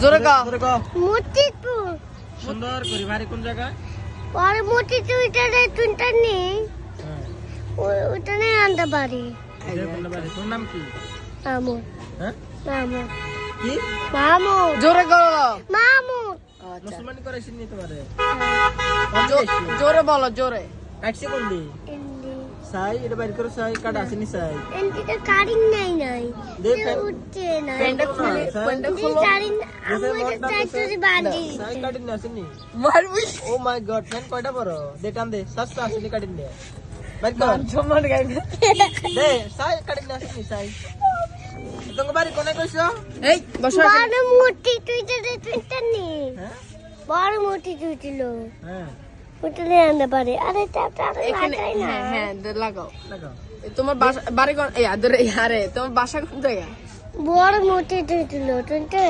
জোরে কা মতিপুর সুন্দর করে বাড়ি কোন জায়গায়? পরে মতিপুর এটা তুইটা নেই হ্যাঁ ওটা নেই আনতে পারি কোন বাড়ি? তোর নাম কি? মামু হ্যাঁ মামু কি? মামু জোরে করো মামু আচ্ছা মুসলমানি করেছি নি তোমারে? জোরে বলো জোরে কাটছে কোন দি? এন্ডি সাই এটা বাইর করো সাই কাট আসেনি সাই এন্ডিটা কারিং নাই দেখ উঠছে না পেনটা খুলে পেনটা খুলো কারিং আমি চাইছি বাঁধি সাই কাটিন আসেনি। মারবি ও মাই গড ফ্যান কয়টা বড় দে টান দে সস্তা আসেনি কাটিন দে বাইর কর জমান গাইবে দে সাই কাটিন আসেনি সাই তোমার বাড়ি কোনে কইছো? এই বসো বড় মোটি তুইটা নেই হ্যাঁ বড় মোটি তুইছিল হ্যাঁ ওটা নিয়ে আনতে পারে আরে চাপটা এখানে লাগাই না হ্যাঁ হ্যাঁ লাগাও লাগাও তোমার বাড়ি কোন আরে তোমার বাসা কোন জায়গায় বড় মোটি তুইছিল তুইটা